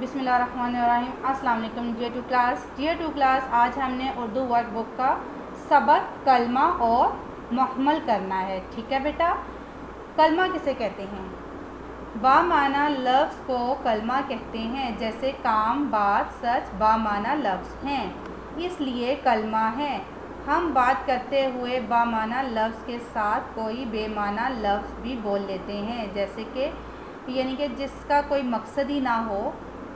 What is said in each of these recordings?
बिस्मिल्लाहिर्रहमानिर्रहीम। अस्सलाम वालेकुम डियर टू क्लास। आज हमने उर्दू वर्कबुक का सबक कलमा और मुहम्मल करना है। ठीक है बेटा। कलमा किसे कहते हैं? बामाना लफ्ज़ को कलमा कहते हैं। जैसे काम, बात, सच बामाना लफ्ज़ हैं, इसलिए कलमा है। हम बात करते हुए बामाना लफ्ज़ के साथ कोई बेमाना लफ्ज़ भी बोल लेते हैं, जैसे कि यानी कि जिसका कोई मकसद ही ना हो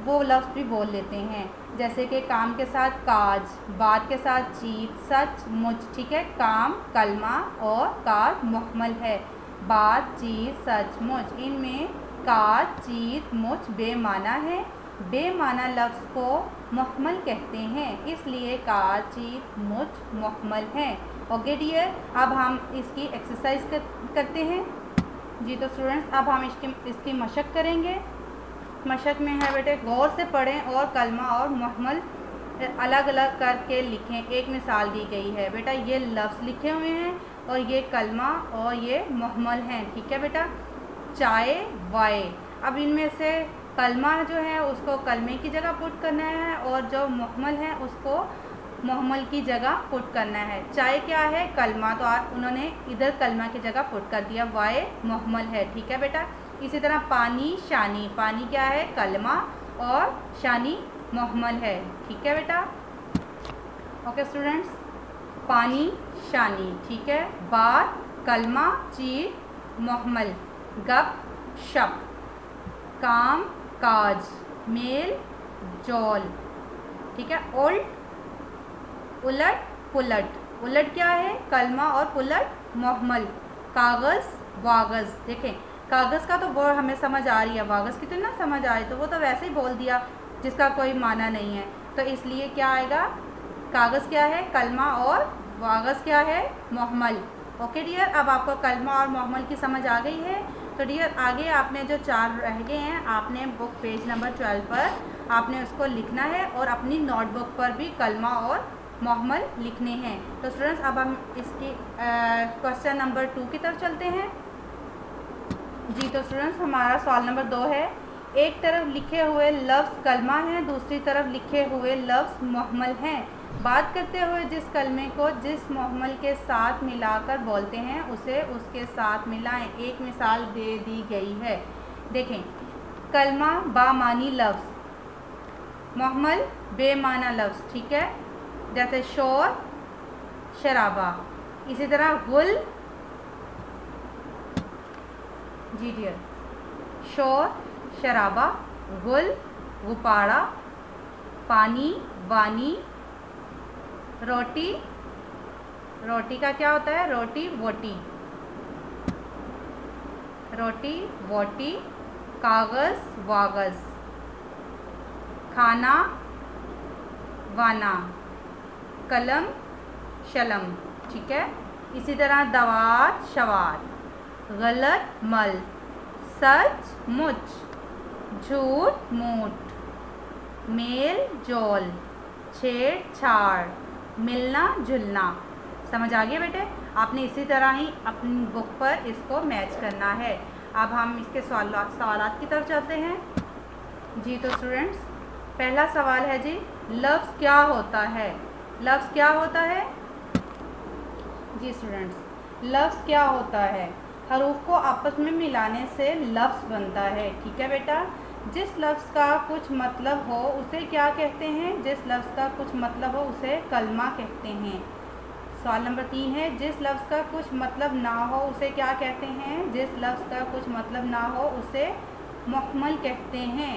वो लफ्ज़ भी बोल लेते हैं। जैसे कि काम के साथ काज, बात के साथ चीज़, सच मुझ। ठीक है। काम कलमा और काज मुहम्मल है। बात, चीज़, सच मुझ, इनमें काज, चीज़, मुझ बेमाना है। बेमाना लफ्ज़ को मुहम्मल कहते हैं, इसलिए काज, चीज़, मुझ मुहम्मल हैं। ओके डियर, अब हम इसकी एक्सरसाइज करते हैं। जी तो स्टूडेंट्स, अब हम इसकी मशक करेंगे। मशक में है बेटे, गौर से पढ़ें और कलमा और मुहम्मल अलग अलग करके लिखें। एक मिसाल दी गई है बेटा, ये लफ्ज़ लिखे हुए हैं और ये कलमा और ये मुहम्मल हैं। ठीक है बेटा। चाय, वाए। अब इनमें से कलमा जो है उसको कलमे की जगह पुट करना है और जो मुहम्मल है उसको मुहम्मल की जगह पुट करना है। चाय क्या है? कलमा, तो उन्होंने इधर कलमा की जगह पुट कर दिया। वाए मुहम्मल है। ठीक है बेटा। इसी तरह पानी, शानी। पानी क्या है? कलमा और शानी मुहम्मल है। ठीक है बेटा। ओके स्टूडेंट्स, पानी, शानी। ठीक है। बात कलमा, चीज मुहम्मल। गप शप। काम काज। मेल जोल। ठीक है। उल्ट उलट पुलट। उलट क्या है? कलमा और पुलट मुहम्मल। कागज़ वागज़। देखें, कागज़ का तो बहुत हमें समझ आ रही है, वागज़ की तो ना समझ आ रही, तो वो तो वैसे ही बोल दिया जिसका कोई माना नहीं है, तो इसलिए क्या आएगा? कागज़ क्या है? कलमा और वागज़ क्या है? मुहम्मल। ओके डियर, अब आपको कलमा और मुहम्मल की समझ आ गई है। तो डियर आगे आपने जो 4 रह गए हैं, आपने बुक पेज नंबर 12 पर आपने उसको लिखना है और अपनी नोटबुक पर भी कलमा और मुहम्मल लिखने हैं। तो स्टूडेंट्स, अब हम इसकी क्वेश्चन नंबर 2 की तरफ चलते हैं। जी तो स्टूडेंट्स, हमारा सवाल नंबर 2 है। एक तरफ लिखे हुए लफ्ज़ कलमा है, दूसरी तरफ लिखे हुए लफ्ज़ मुहम्मल हैं। बात करते हुए जिस कलमे को जिस मुहम्मल के साथ मिलाकर बोलते हैं उसे उसके साथ मिलाएं। एक मिसाल दे दी गई है। देखें, कलमा बामानी लफ्ज़, मुहम्मल बेमाना लफ्ज़। ठीक है। जैसे शोर, शराबा। इसी तरह गुल, जी डियर, शोर, शराबा, गुल, गुब्बारा, पानी, वानी, रोटी। रोटी का क्या होता है? रोटी वोटी। रोटी वोटी। कागज़ वागज़। खाना वाना। कलम शलम। ठीक है। इसी तरह दवात शवात। गलत मल। सच मुझ। झूठ मूठ। मेल जोल। छेड़छाड़। मिलना जुलना। समझ आ गया बेटे? आपने इसी तरह ही अपनी बुक पर इसको मैच करना है। अब हम इसके सवालात की तरफ चलते हैं। जी तो स्टूडेंट्स, पहला सवाल है जी, लफ्ज़ क्या होता है? लफ्ज़ क्या होता है? जी स्टूडेंट्स, लफ्ज़ क्या होता है? हरूफ को आपस में मिलाने से लफ्ज़ बनता है। ठीक है बेटा। जिस लफ्ज़ का कुछ मतलब हो उसे क्या कहते हैं? जिस लफ्ज़ का कुछ मतलब हो उसे कलमा कहते हैं। सवाल नंबर 3 है, जिस लफ्ज़ का कुछ मतलब ना हो उसे क्या कहते हैं? जिस लफ्ज़ का कुछ मतलब ना हो उसे मुहम्मल कहते हैं।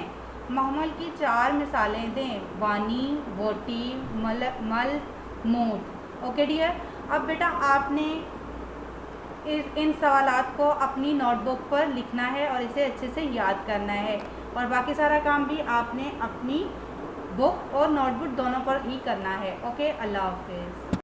मुहम्मल की 4 मिसालें दें। वानी, वोटी, मल, मूठ। ओके डियर, अब बेटा आपने इन सवालात को अपनी नोटबुक पर लिखना है और इसे अच्छे से याद करना है, और बाकी सारा काम भी आपने अपनी बुक और नोटबुक दोनों पर ही करना है। ओके, अल्लाह हाफिज़।